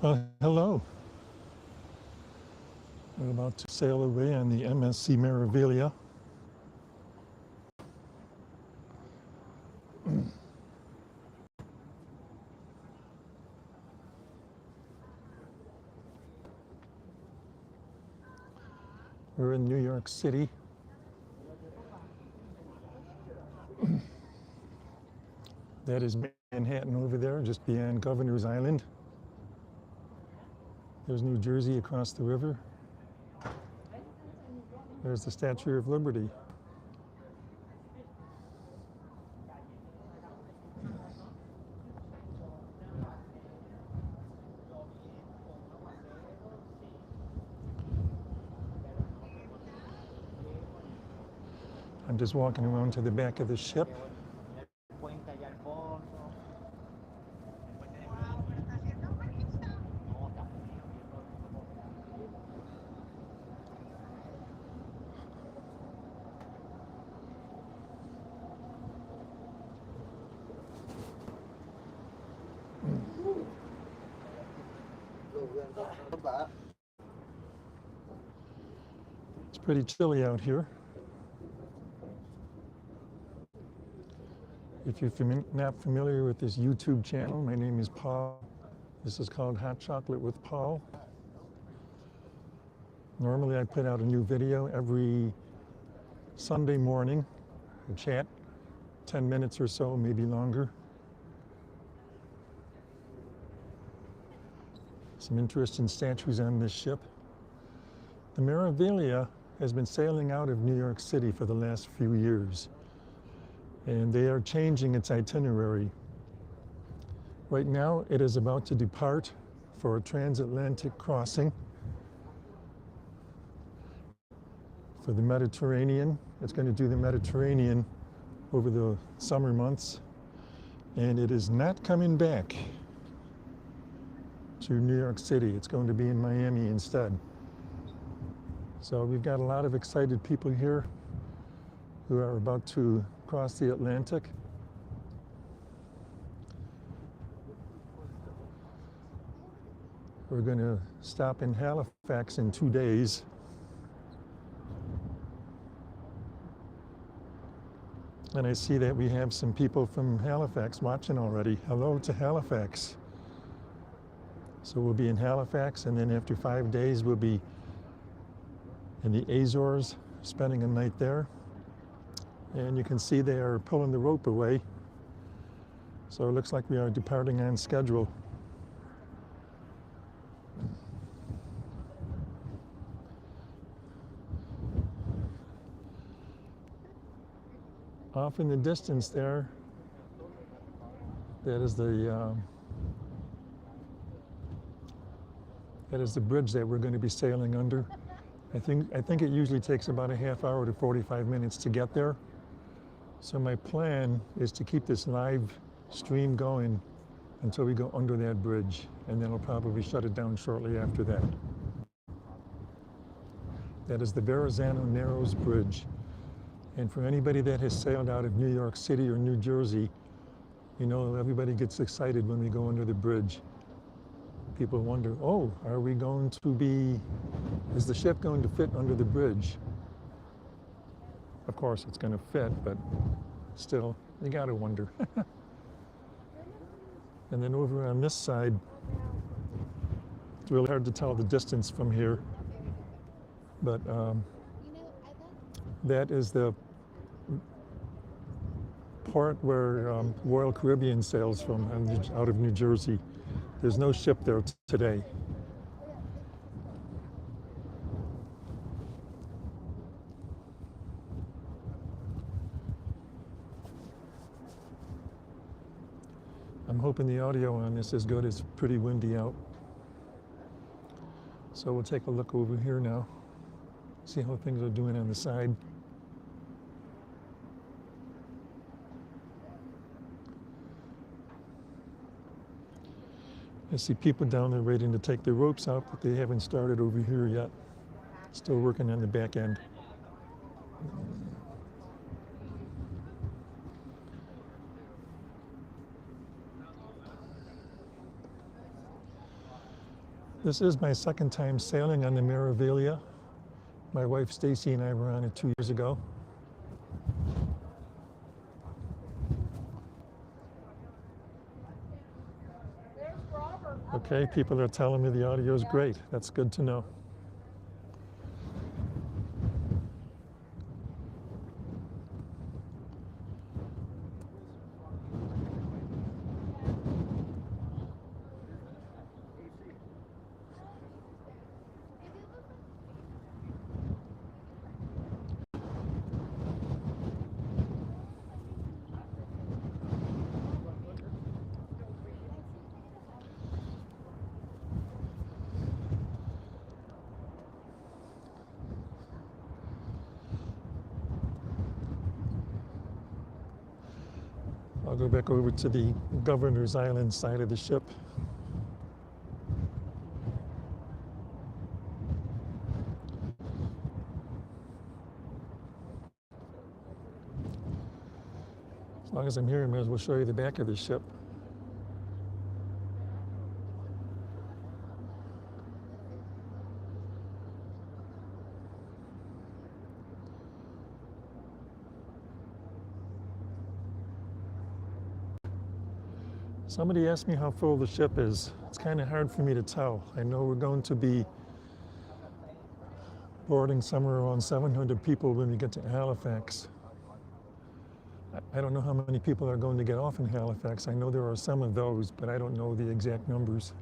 Hello. We're about to sail away on the MSC Meraviglia. We're in New York City. That is Manhattan over there, just beyond Governor's Island. There's New Jersey across the river. There's the Statue of Liberty. I'm just walking around to the back of the ship. It's pretty chilly out here. If you're not familiar with this YouTube channel, my name is Paul. This is called Hot Chocolate with Paul. Normally I put out a new video every Sunday morning, a chat, 10 minutes or so, maybe longer. Some interesting statues on this ship. The Meraviglia has been sailing out of New York City for the last few years, and they are changing its itinerary. Right now, it is about to depart for a transatlantic crossing for the Mediterranean. It's going to do the Mediterranean over the summer months, and it is not coming back to New York City. It's going to be in Miami instead. So we've got a lot of excited people here who are about to cross the Atlantic. We're going to stop in Halifax in 2 days. And I see that we have some people from Halifax watching already. Hello to Halifax. So we'll be in Halifax, and then after 5 days we'll be in the Azores, spending a night there. And you can see they are pulling the rope away. So it looks like we are departing on schedule. Off in the distance there, that is the bridge that we're going to be sailing under. I think it usually takes about a half hour to 45 minutes to get there. So my plan is to keep this live stream going until we go under that bridge, and then I'll probably shut it down shortly after that. That is the Verrazano Narrows Bridge. And for anybody that has sailed out of New York City or New Jersey, you know, everybody gets excited when we go under the bridge. People wonder, oh, is the ship going to fit under the bridge? Of course it's going to fit, but still, you gotta wonder. And then over on this side, it's really hard to tell the distance from here, but that is the port where Royal Caribbean sails from out of New Jersey. There's no ship there today. I'm hoping the audio on this is good. It's pretty windy out. So we'll take a look over here now, see how things are doing on the side. I see people down there waiting to take the ropes out, but they haven't started over here yet. Still working on the back end. This is my second time sailing on the Meraviglia. My wife Stacy and I were on it 2 years ago. Okay, people are telling me the audio is great. That's good to know. I'll go back over to the Governor's Island side of the ship. As long as I'm here, I may as well show you the back of the ship. Somebody asked me how full the ship is. It's kind of hard for me to tell. I know we're going to be boarding somewhere around 700 people when we get to Halifax. I don't know how many people are going to get off in Halifax. I know there are some of those, but I don't know the exact numbers.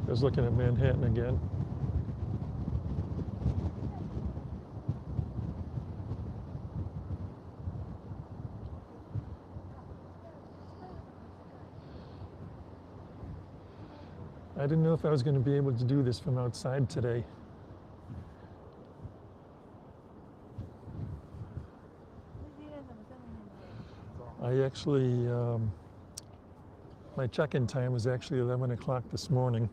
I was looking at Manhattan again. I didn't know if I was going to be able to do this from outside today. I actually, my check-in time was actually 11 o'clock this morning.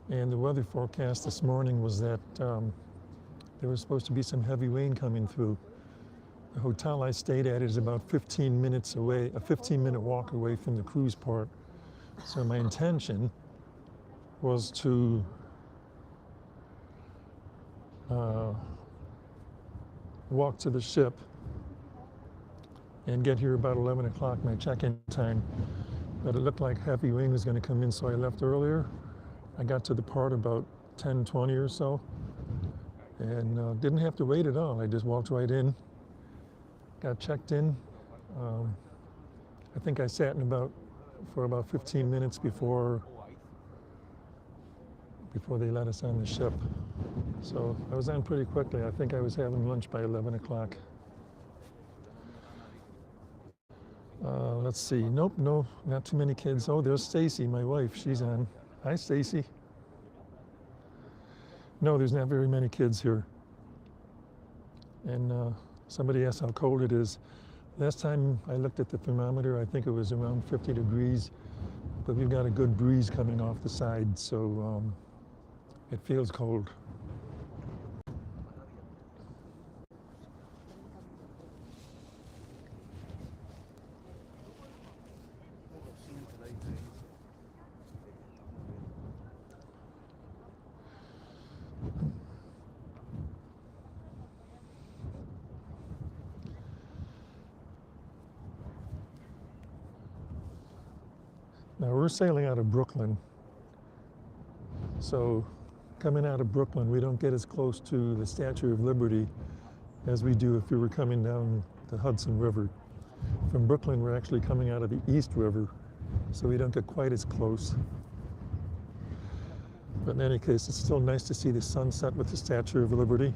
And the weather forecast this morning was that there was supposed to be some heavy rain coming through. The hotel I stayed at is about 15 minutes away, a 15-minute walk away from the cruise port. So my intention was to walk to the ship and get here about 11 o'clock, my check-in time. But it looked like heavy rain was going to come in, so I left earlier. I got to the port about 10:20 or so, and didn't have to wait at all. I just walked right in, got checked in. I think I sat for about 15 minutes before they let us on the ship. So I was on pretty quickly. I think I was having lunch by 11 o'clock. Let's see. Nope, no, not too many kids. Oh, there's Stacy, my wife. She's on. Hi, Stacy. No, there's not very many kids here. And somebody asked how cold it is. Last time I looked at the thermometer, I think it was around 50 degrees, but we've got a good breeze coming off the side, so it feels cold. Now we're sailing out of Brooklyn, so coming out of Brooklyn, we don't get as close to the Statue of Liberty as we do if we were coming down the Hudson River. From Brooklyn, we're actually coming out of the East River, so we don't get quite as close. But in any case, it's still nice to see the sunset with the Statue of Liberty.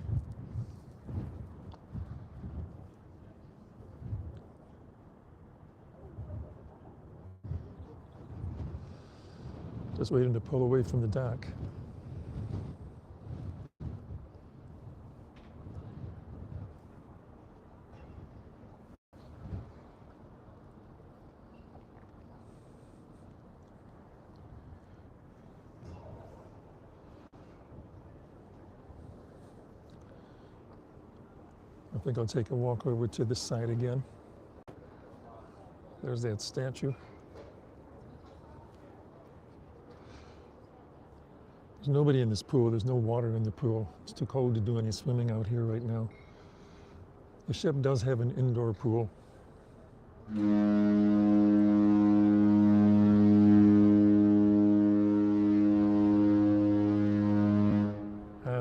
Just waiting to pull away from the dock. think I'll take a walk over to this side again. There's that statue. There's nobody in this pool. There's no water in the pool. It's too cold to do any swimming out here right now. The ship does have an indoor pool.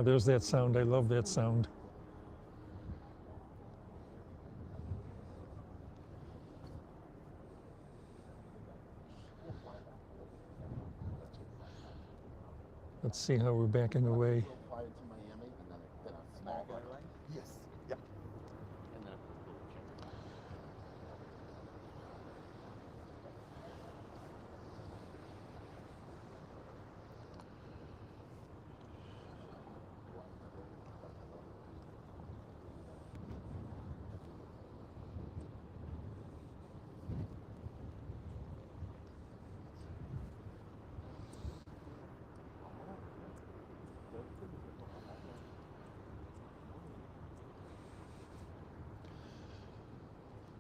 There's that sound. I love that sound. Let's see how we're backing away.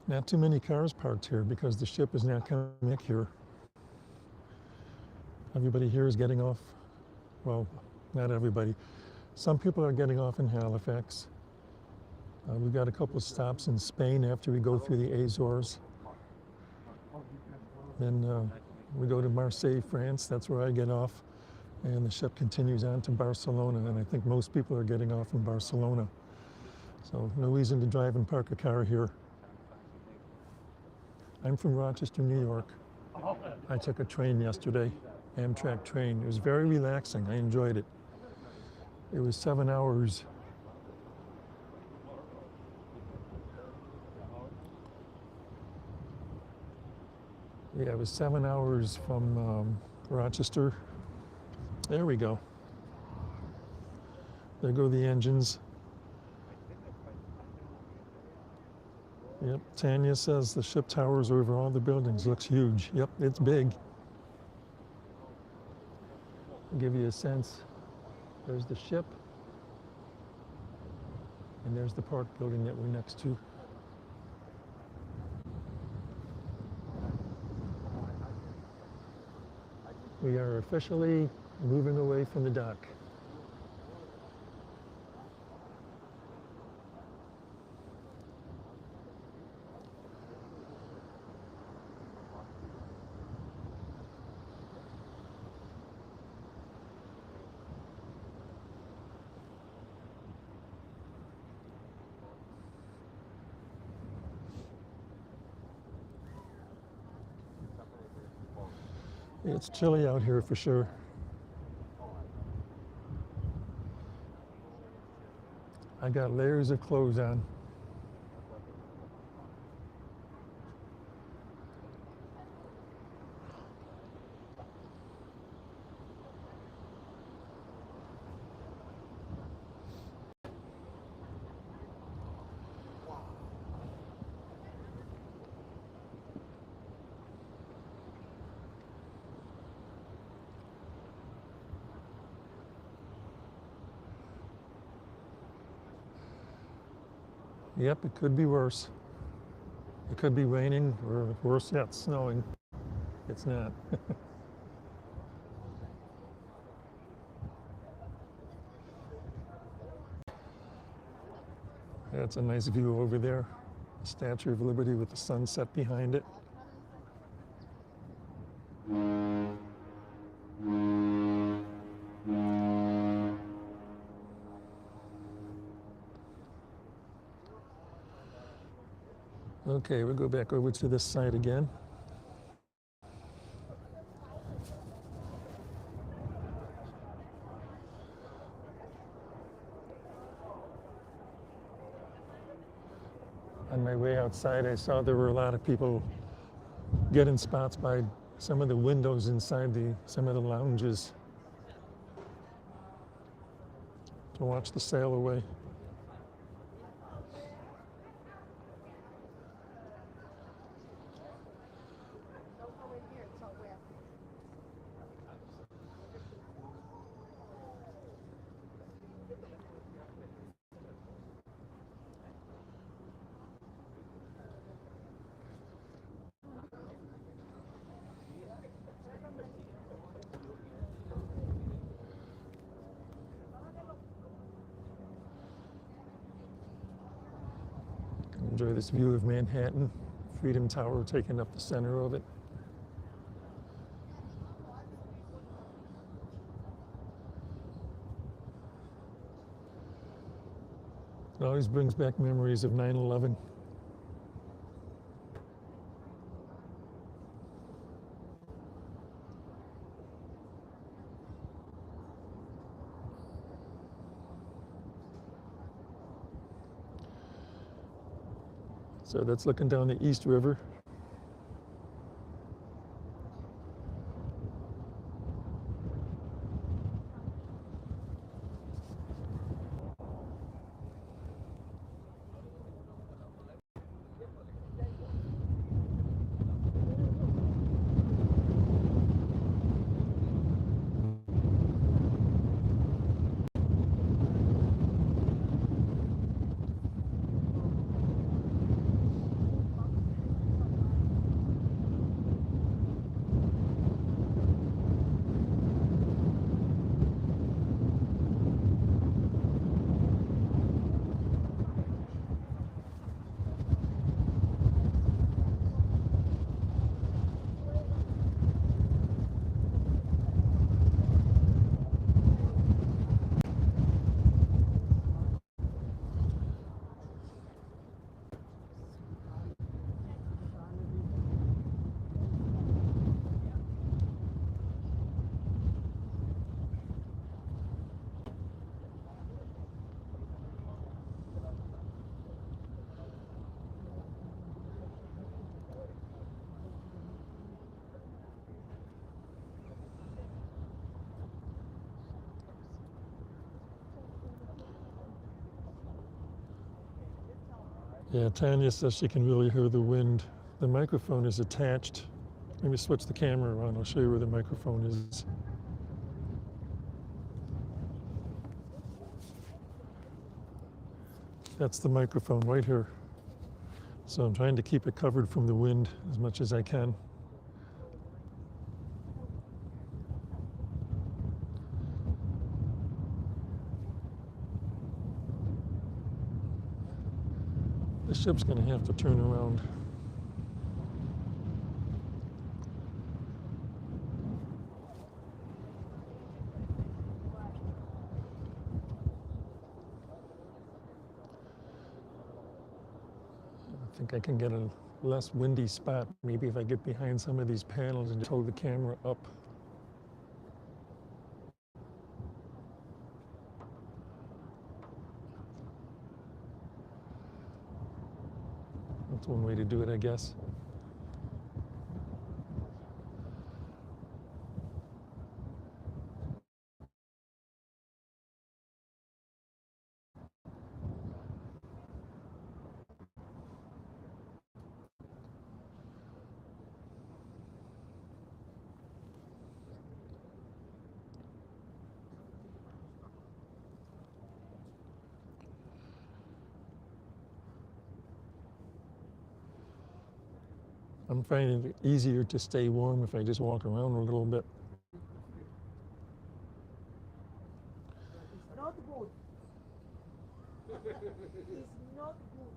Not too many cars parked here because the ship is not coming back here. Everybody here is getting off. Well, not everybody. Some people are getting off in Halifax. We've got a couple of stops in Spain after we go through the Azores. Then we go to Marseille, France. That's where I get off. And the ship continues on to Barcelona. And I think most people are getting off in Barcelona. So no reason to drive and park a car here. I'm from Rochester, New York. I took a train yesterday, Amtrak train. It was very relaxing. I enjoyed it. It was 7 hours. Yeah, it was 7 hours from Rochester. There we go. There go the engines. Yep, Tanya says the ship towers over all the buildings. Looks huge. Yep, it's big. I'll give you a sense. There's the ship. And there's the park building that we're next to. We are officially moving away from the dock. It's chilly out here for sure. I got layers of clothes on. Yep, it could be worse. It could be raining, or worse yet, snowing. It's not. That's a nice view over there. The Statue of Liberty with the sunset behind it. Okay, we'll go back over to this side again. On my way outside, I saw there were a lot of people getting spots by some of the windows inside some of the lounges to watch the sail away. Enjoy this view of Manhattan, Freedom Tower taking up the center of it. It always brings back memories of 9/11. So that's looking down the East River. Yeah, Tanya says she can really hear the wind. The microphone is attached. Let me switch the camera around. I'll show you where the microphone is. That's the microphone right here. So I'm trying to keep it covered from the wind as much as I can. The ship's going to have to turn around. I think I can get a less windy spot, maybe if I get behind some of these panels and just hold the camera up. That's one way to do it, I guess. I'm finding it easier to stay warm if I just walk around a little bit. It's not good. It's not good.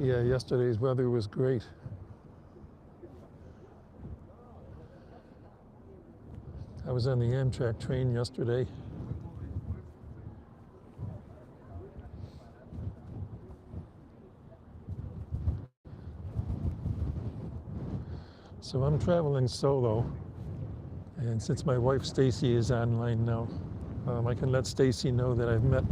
Yeah, yesterday's weather was great. I was on the Amtrak train yesterday. So I'm traveling solo, and since my wife Stacy is online now, I can let Stacy know that I've met.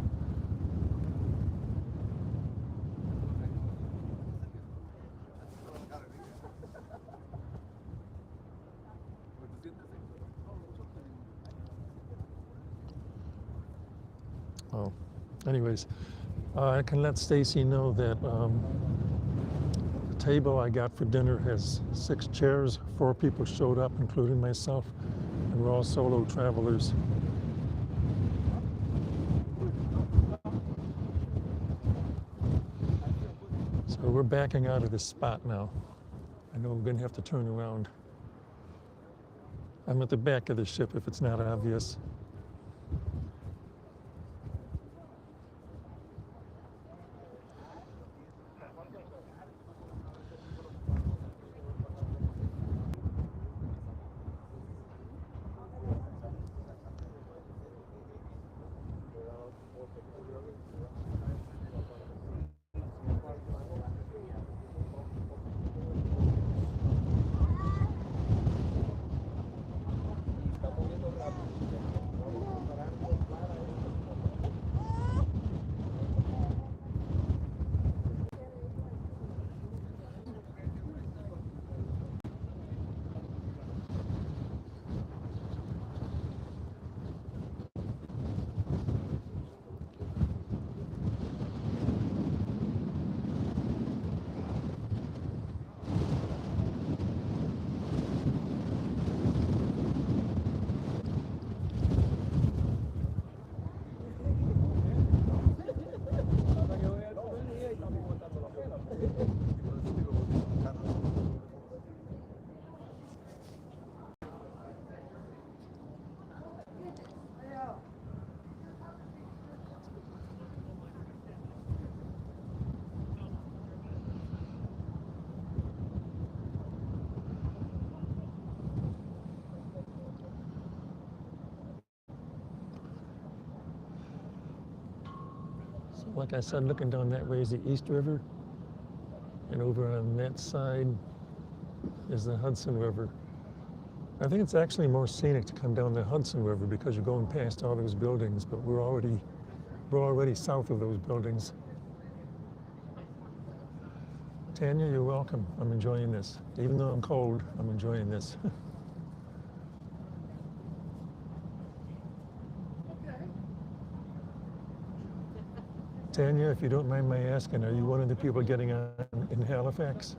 Anyways, I can let Stacy know that the table I got for dinner has 6 chairs. 4 people showed up, including myself, and we're all solo travelers. So we're backing out of this spot now. I know we're going to have to turn around. I'm at the back of the ship if it's not obvious. Like I said, looking down that way is the East River, and over on that side is the Hudson River. I think it's actually more scenic to come down the Hudson River because you're going past all those buildings, but we're already south of those buildings. Tanya, you're welcome. I'm enjoying this. Even though I'm cold, I'm enjoying this. Tanya, if you don't mind my asking, are you one of the people getting on in Halifax?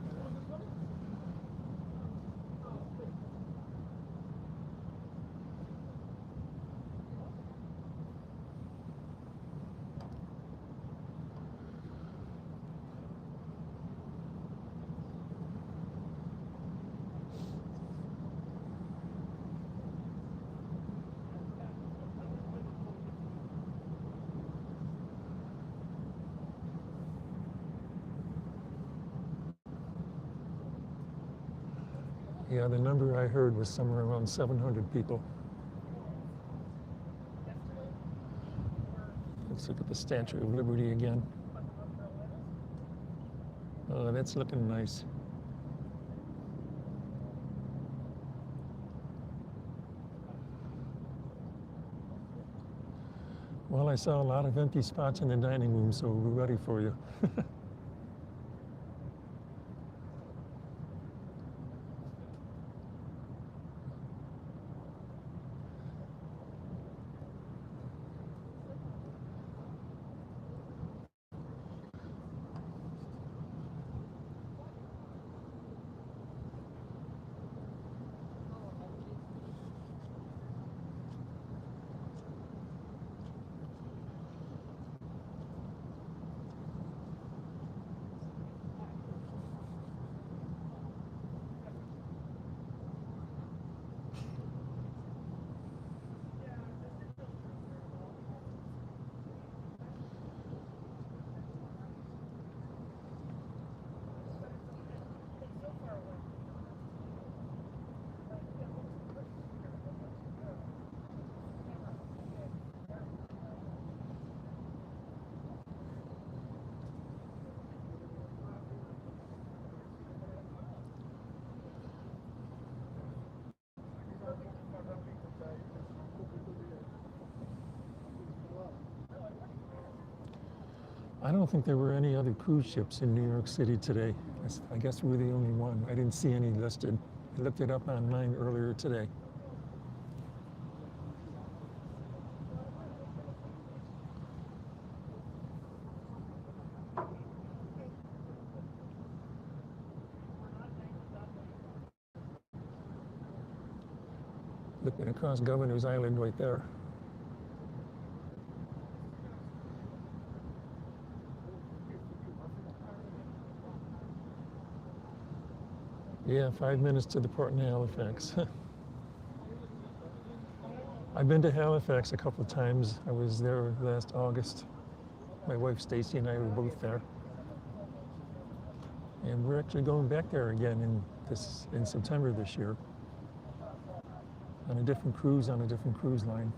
Yeah, the number I heard was somewhere around 700 people. Let's look at the Statue of Liberty again. Oh, that's looking nice. Well, I saw a lot of empty spots in the dining room, so we're ready for you. I don't think there were any other cruise ships in New York City today. I guess we're the only one. I didn't see any listed. I looked it up online earlier today. Looking across Governor's Island right there. Yeah, 5 minutes to the port in Halifax. I've been to Halifax a couple of times. I was there last August. My wife Stacy and I were both there. And we're actually going back there again in September this year on a different cruise line.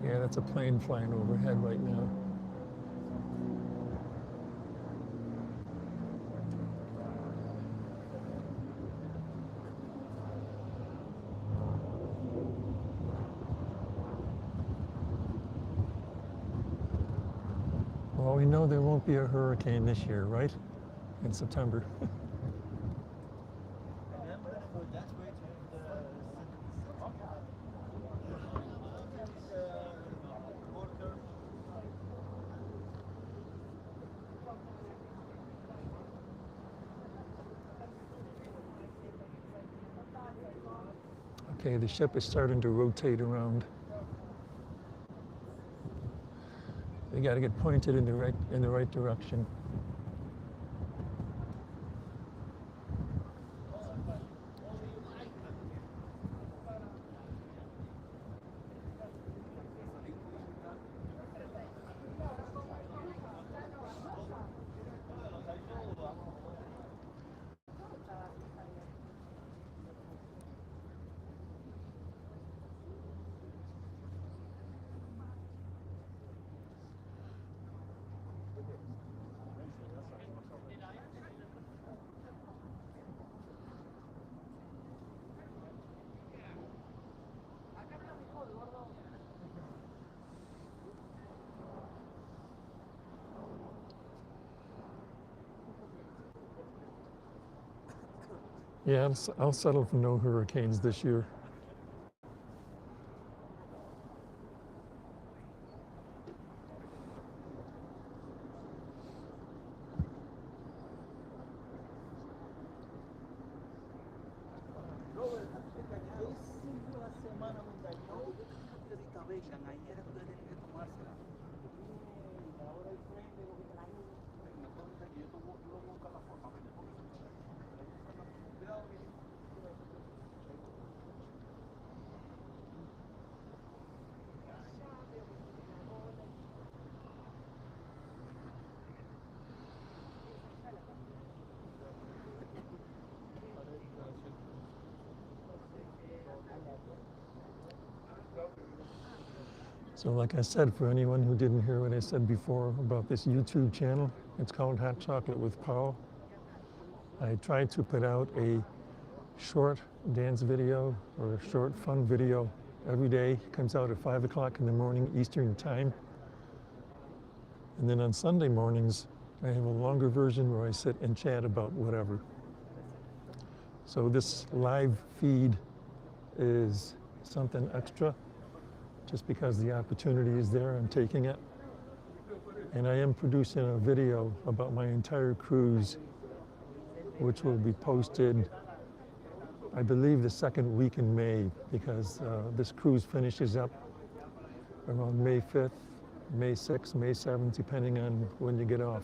Yeah, that's a plane flying overhead right now. Well, we know there won't be a hurricane this year, right? In September. Okay, the ship is starting to rotate around. You got to get pointed in the right direction. Yeah, I'll settle for no hurricanes this year. So like I said, for anyone who didn't hear what I said before about this YouTube channel, it's called Hot Chocolate with Paul. I tried to put out a short dance video or a short fun video every day. It comes out at 5 o'clock in the morning Eastern time. And then on Sunday mornings, I have a longer version where I sit and chat about whatever. So this live feed is something extra. Just because the opportunity is there, I'm taking it. And I am producing a video about my entire cruise, which will be posted, I believe, the second week in May, because this cruise finishes up around May 5th, May 6th, May 7th, depending on when you get off.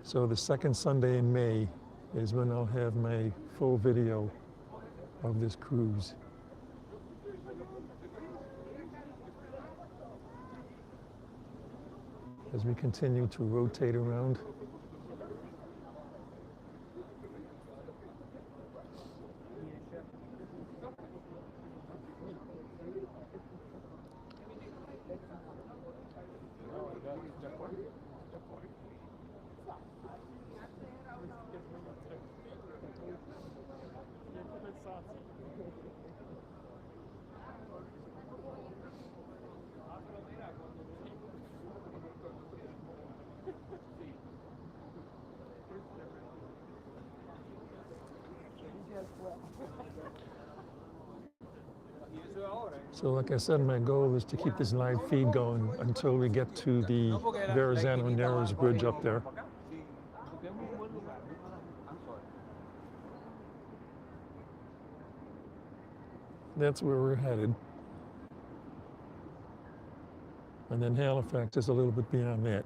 So the second Sunday in May is when I'll have my full video of this cruise. As we continue to rotate around. So like I said, my goal is to keep this live feed going until we get to the Verrazano Narrows Bridge up there. That's where we're headed. And then Halifax is a little bit beyond that.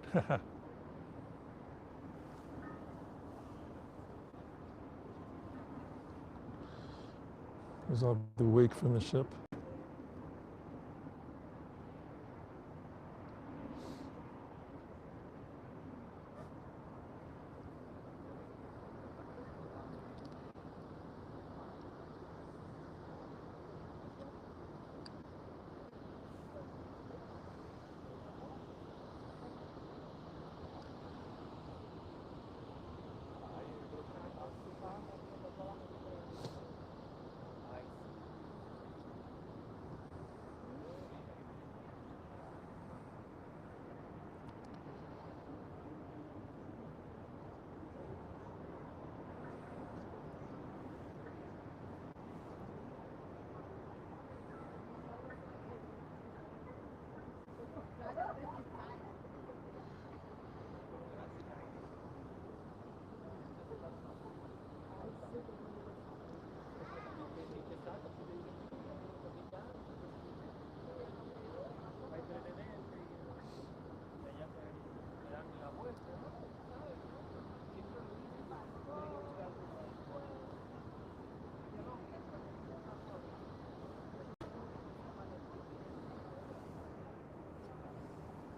There's all the wake from the ship.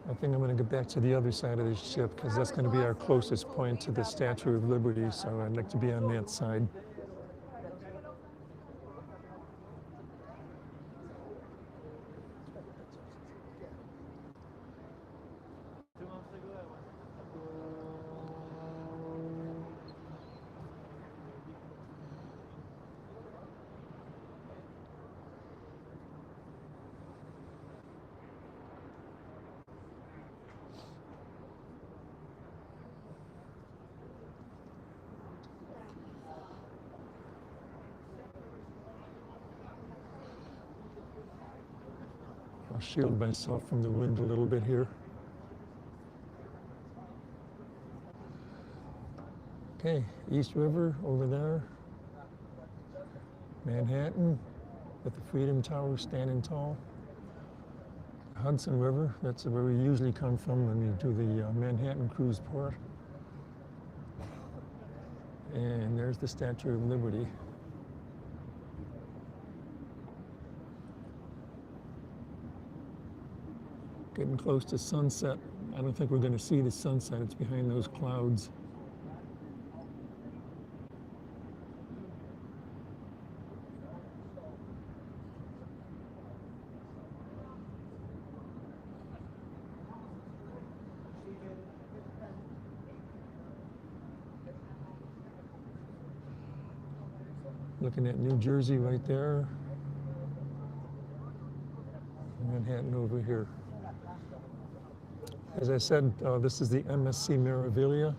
I think I'm going to get back to the other side of the ship because that's going to be our closest point to the Statue of Liberty, so I'd like to be on that side. I'll shield myself from the wind a little bit here. Okay, East River over there. Manhattan with the Freedom Tower standing tall. Hudson River, that's where we usually come from when we do the Manhattan Cruise Port. And there's the Statue of Liberty. Getting close to sunset. I don't think we're going to see the sunset. It's behind those clouds. Looking at New Jersey right there. Manhattan over here. As I said, this is the MSC Meraviglia.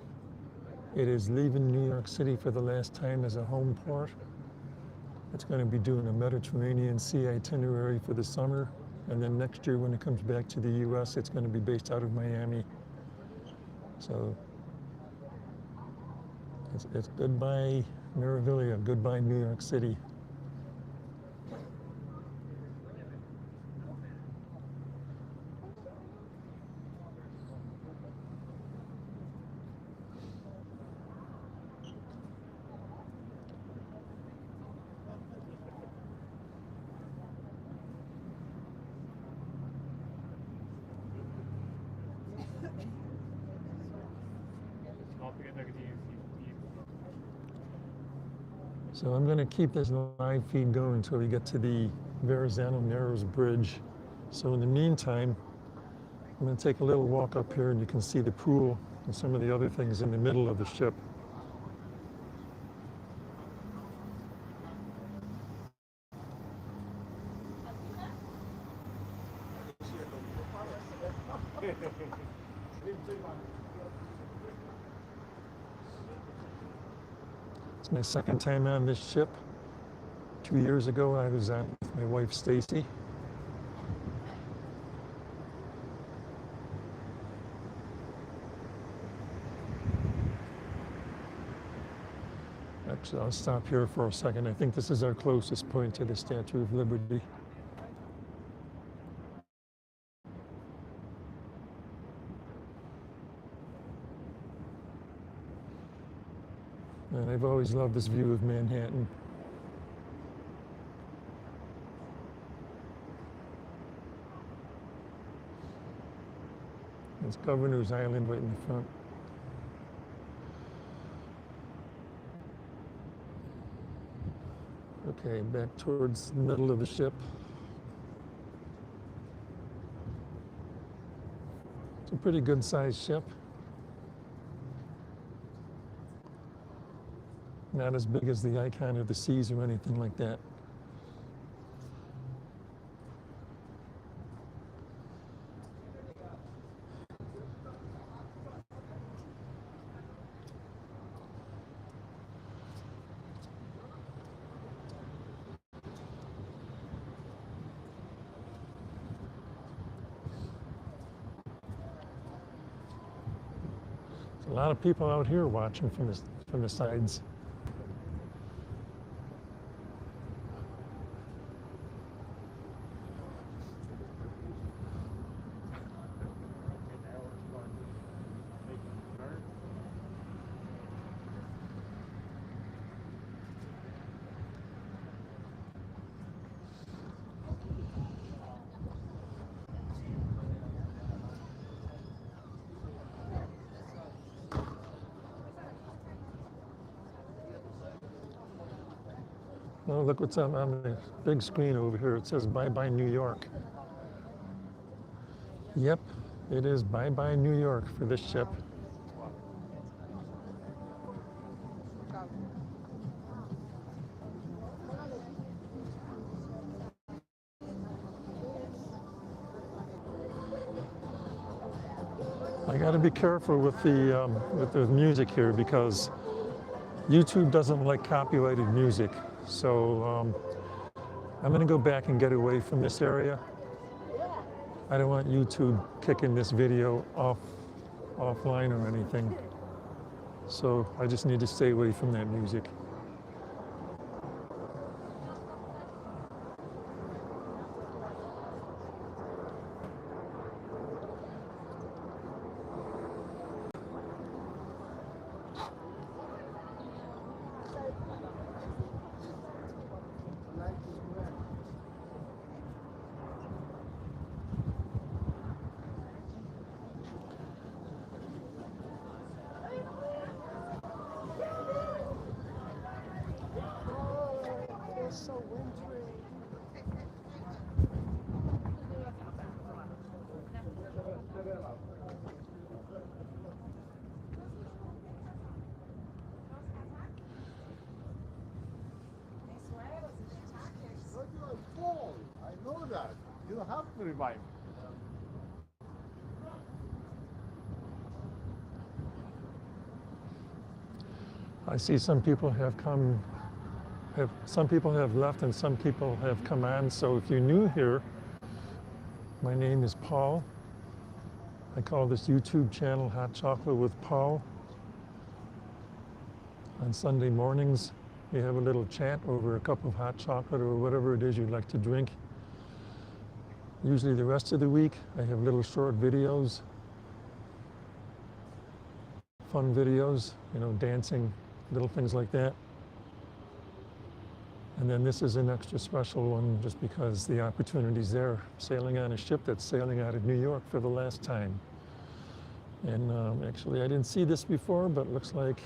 It is leaving New York City for the last time as a home port. It's going to be doing a Mediterranean Sea itinerary for the summer. And then next year when it comes back to the US, it's going to be based out of Miami. So it's goodbye Meraviglia, goodbye New York City. So I'm going to keep this live feed going until we get to the Verrazano Narrows Bridge. So in the meantime, I'm going to take a little walk up here and you can see the pool and some of the other things in the middle of the ship. It's my second time on this ship. 2 years ago, I was on with my wife, Stacy. Actually, I'll stop here for a second. I think this is our closest point to the Statue of Liberty. And I've always loved this view of Manhattan. It's Governor's Island right in the front. Okay, back towards the middle of the ship. It's a pretty good sized ship. Not as big as the Icon of the Seas or anything like that. There's a lot of people out here watching from the sides. Oh, look what's on the big screen over here. It says bye-bye New York. Yep, it is bye-bye New York for this ship. I got to be careful with the music here because YouTube doesn't like copyrighted music. So I'm going to go back and get away from this area. I don't want YouTube kicking this video offline or anything. So I just need to stay away from that music. So wintry. I know that. You don't have to remind me. I see some people have come. Some people have left and some people have come on. So if you're new here, my name is Paul. I call this YouTube channel Hot Chocolate with Paul. On Sunday mornings, we have a little chat over a cup of hot chocolate or whatever it is you'd like to drink. Usually the rest of the week, I have little short videos, fun videos, you know, dancing, little things like that. And then this is an extra special one just because the opportunity's there, sailing on a ship that's sailing out of New York for the last time. And actually, I didn't see this before, but it looks like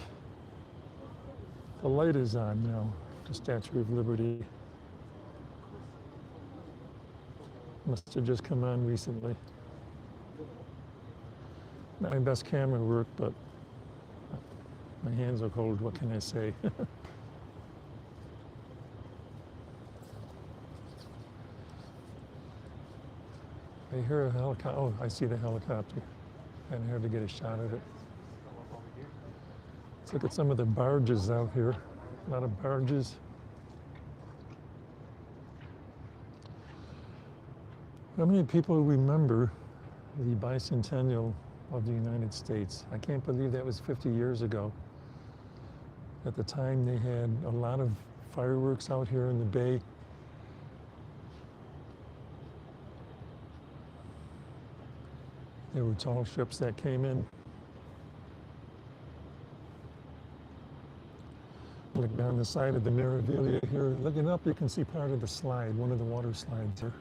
the light is on now, the Statue of Liberty. Must have just come on recently. Not my best camera work, but my hands are cold, what can I say? I hear a helicopter. Oh, I see the helicopter. And I had to get a shot of it. Let's look at some of the barges out here. A lot of barges. How many people remember the bicentennial of the United States? I can't believe that was 50 years ago. At the time, they had a lot of fireworks out here in the bay. There were tall ships that came in. Look down the side of the Meraviglia here. Looking up, you can see part of the slide, one of the water slides here.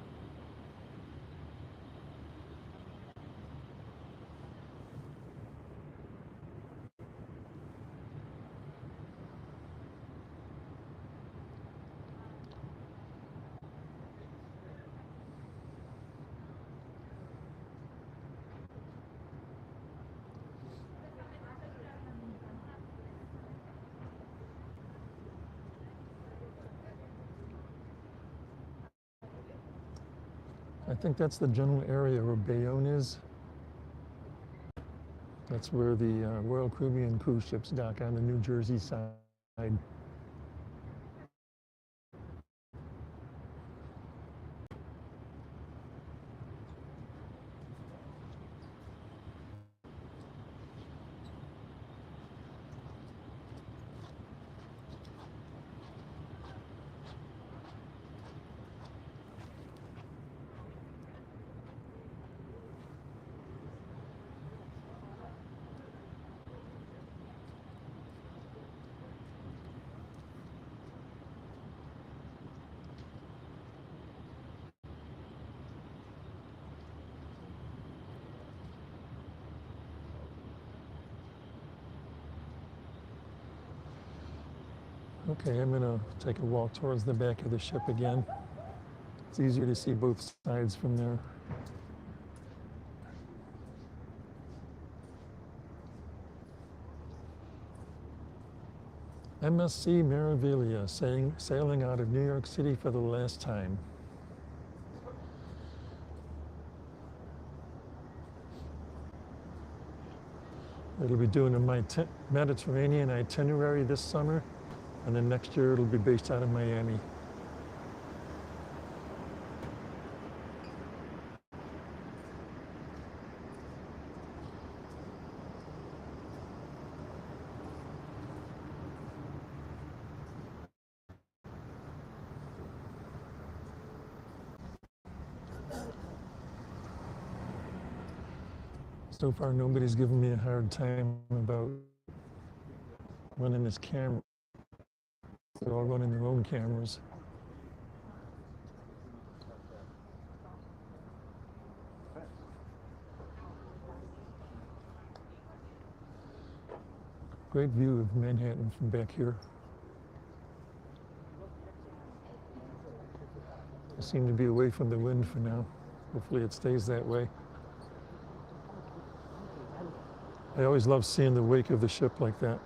I think that's the general area where Bayonne is. That's where the Royal Caribbean cruise ships dock on the New Jersey side. Okay, I'm gonna take a walk towards the back of the ship again. It's easier to see both sides from there. MSC Meraviglia sailing out of New York City for the last time. It'll be doing a Mediterranean itinerary this summer, and then next year it'll be based out of Miami. So far, nobody's given me a hard time about running this camera. They're all running their own cameras. Great view of Manhattan from back here. I seem to be away from the wind for now. Hopefully it stays that way. I always love seeing the wake of the ship like that.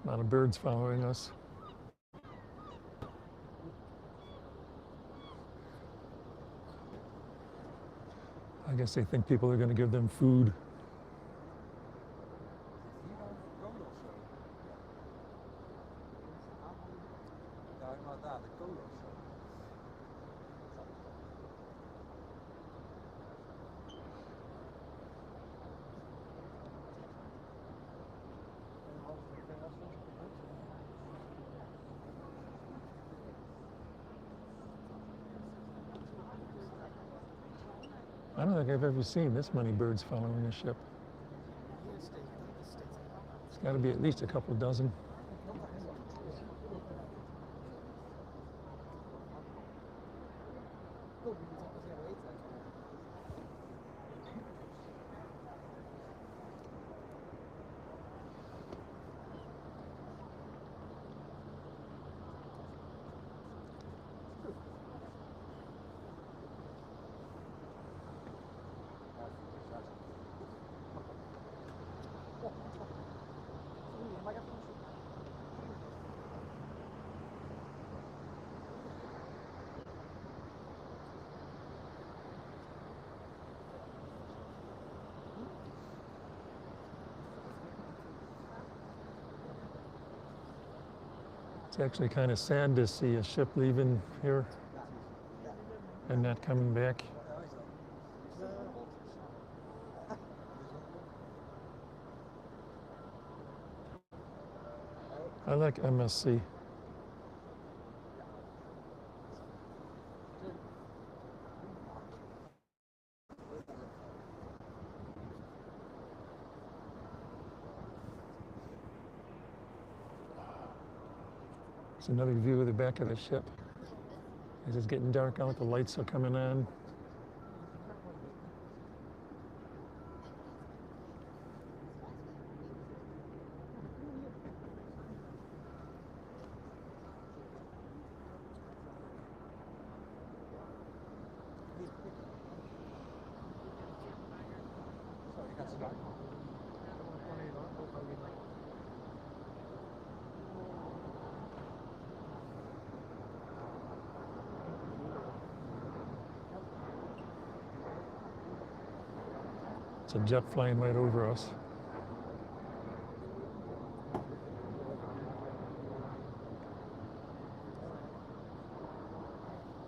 A lot of birds following us. I guess they think people are going to give them food. I don't think I've ever seen this many birds following a ship. It's got to be at least a couple dozen. It's actually kind of sad to see a ship leaving here and not coming back. I like MSC. It's another view of the back of the ship. As it's getting dark out, the lights are coming on. It's a jet flying right over us.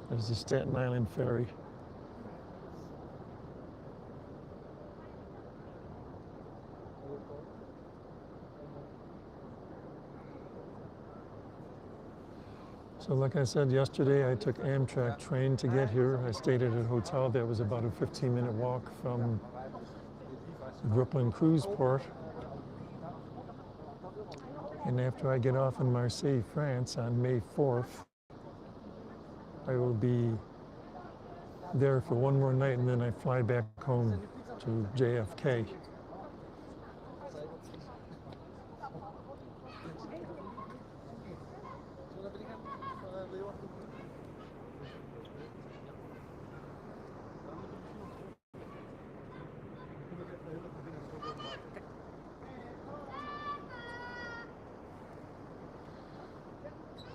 There's the Staten Island ferry. So like I said yesterday, I took Amtrak train to get here. I stayed at a hotel that was about a 15-minute walk from the Brooklyn cruise port. And after I get off in Marseille, France on May 4th, I will be there for one more night and then I fly back home to JFK.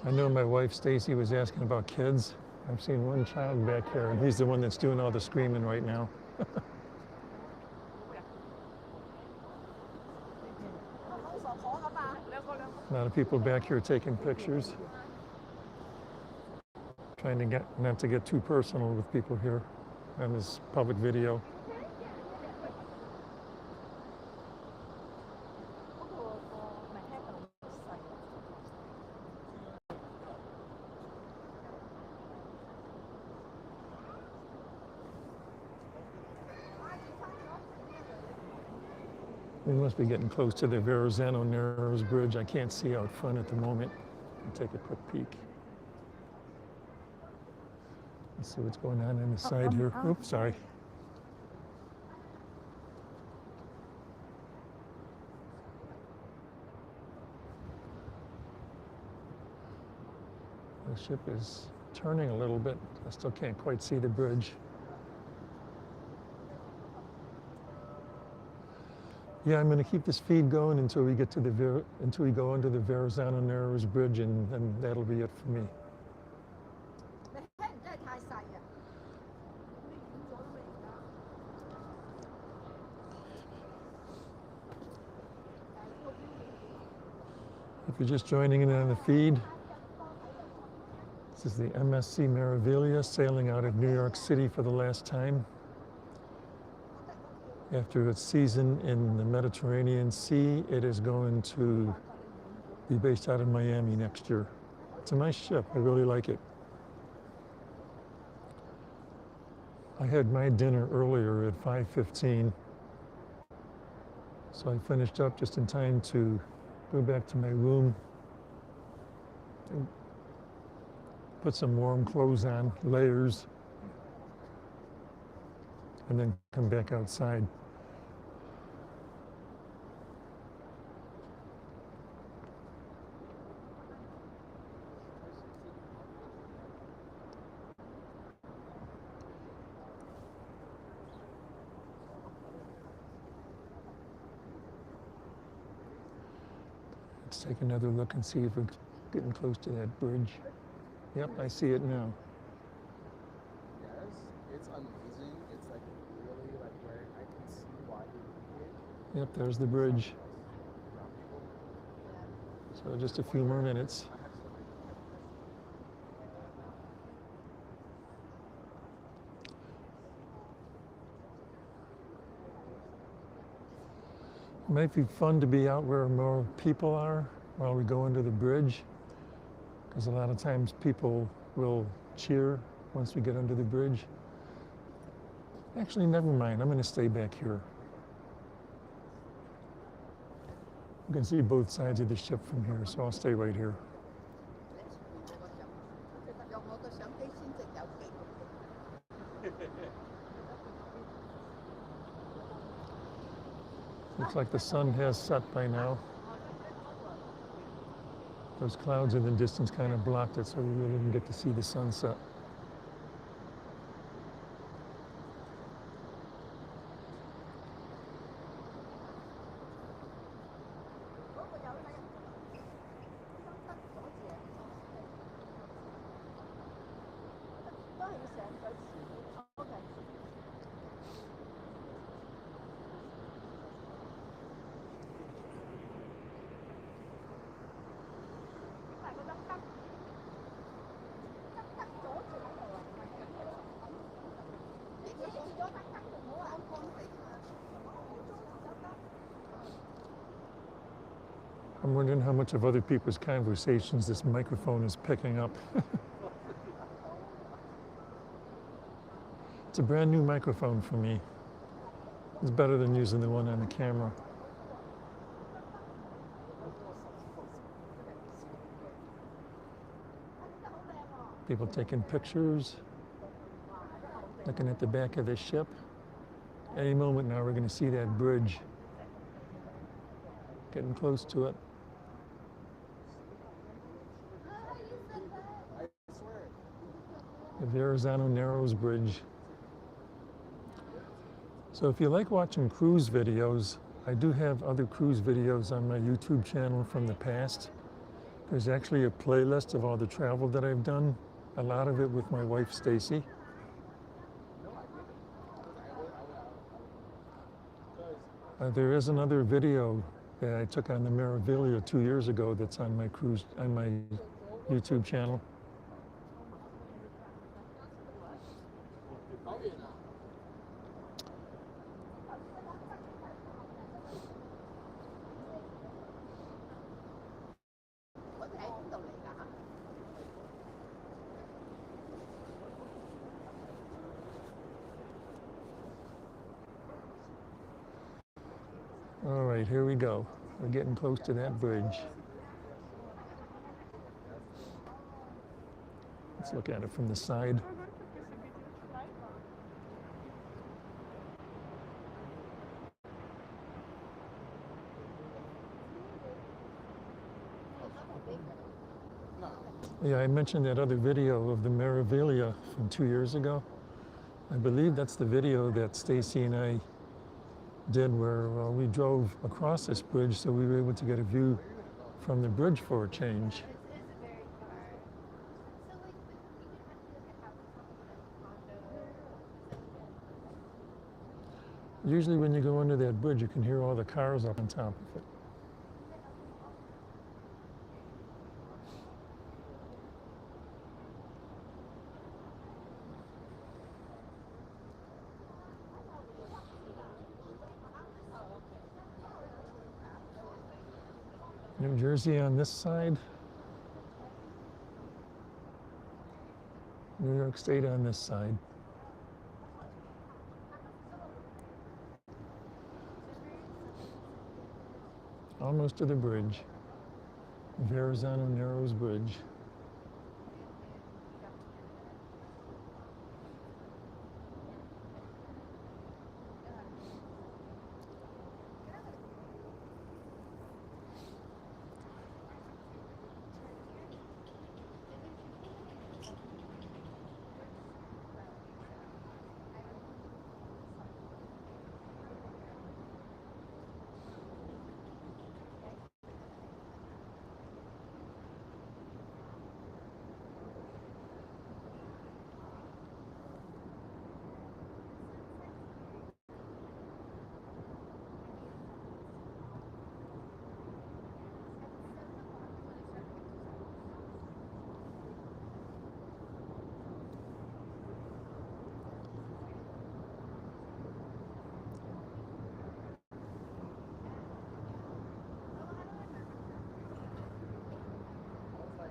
I know my wife Stacy was asking about kids. I've seen one child back here, and he's the one that's doing all the screaming right now. A lot of people back here taking pictures. Trying to get, not to get too personal with people here on this public video. We must be getting close to the Verrazano Narrows Bridge. I can't see out front at the moment. I'll take a quick peek. Let's see what's going on the side here. Oops, sorry. The ship is turning a little bit. I still can't quite see the bridge. Yeah, I'm going to keep this feed going until we get to until we go under the Verrazano Narrows Bridge, and then that'll be it for me. If you're just joining in on the feed, this is the MSC Meraviglia sailing out of New York City for the last time. After its season in the Mediterranean Sea, it is going to be based out of Miami next year. It's a nice ship. I really like it. I had my dinner earlier at 5:15, so I finished up just in time to go back to my room and put some warm clothes on, layers, and then come back outside. Let's take another look and see if we're getting close to that bridge. Yep, I see it now. Yes, it's amazing. It's like really like where I can see why you need it. Yep, there's the bridge. So just a few more minutes. I have so many It might be fun to be out where more people are while we go under the bridge, because a lot of times people will cheer once we get under the bridge. Actually, never mind. I'm going to stay back here. You can see both sides of the ship from here, so I'll stay right here. Looks like the sun has set by now. Those clouds in the distance kind of blocked it, so we really didn't get to see the sunset. I'm wondering how much of other people's conversations this microphone is picking up. It's a brand new microphone for me. It's better than using the one on the camera. People taking pictures, looking at the back of the ship. Any moment now we're going to see that bridge. Getting close to it. The Verrazano Narrows Bridge. So if you like watching cruise videos, I do have other cruise videos on my YouTube channel from the past. There's actually a playlist of all the travel that I've done, a lot of it with my wife Stacy. There is another video that I took on the Meraviglia 2 years ago that's on my YouTube channel. All right, here we go. We're getting close to that bridge. Let's look at it from the side. Yeah, I mentioned that other video of the Meraviglia from 2 years ago. I believe that's the video that Stacy and I did where we drove across this bridge, so we were able to get a view from the bridge for a change. Usually when you go under that bridge, you can hear all the cars up on top of it. New Jersey on this side, New York State on this side. Almost to the bridge, Verrazano Narrows Bridge.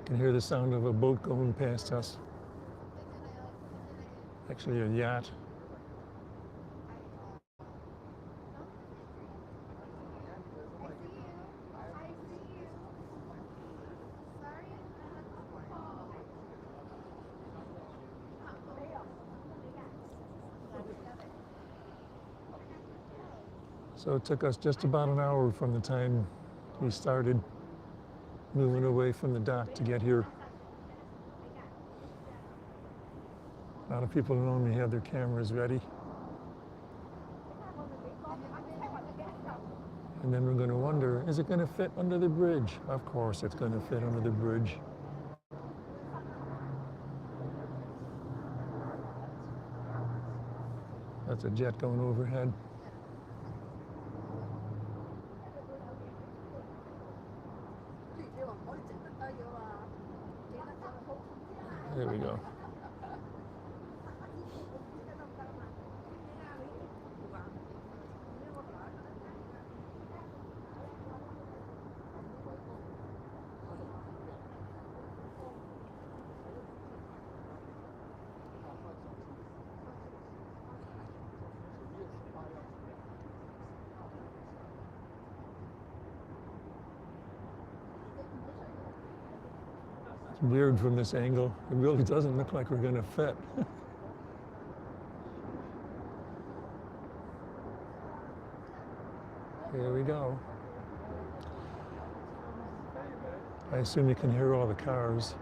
can hear the sound of a boat going past us. Actually, a yacht. So it took us just about an hour from the time we started moving away from the dock to get here. A lot of people normally have their cameras ready. And then we're going to wonder, is it going to fit under the bridge? Of course it's going to fit under the bridge. That's a jet going overhead. There we go. It's weird from this angle. It really doesn't look like we're going to fit. Here we go. I assume you can hear all the cars.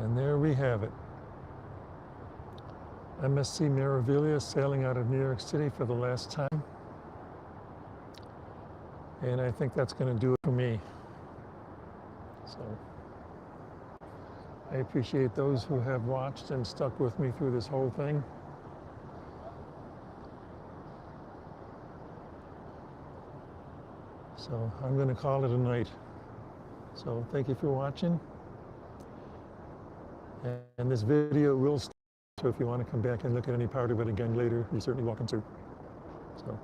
And there we have it. MSC Meraviglia sailing out of New York City for the last time. And I think that's going to do it for me. So I appreciate those who have watched and stuck with me through this whole thing. So I'm going to call it a night. So thank you for watching. And this video will stop, so if you want to come back and look at any part of it again later, you're certainly welcome to. So.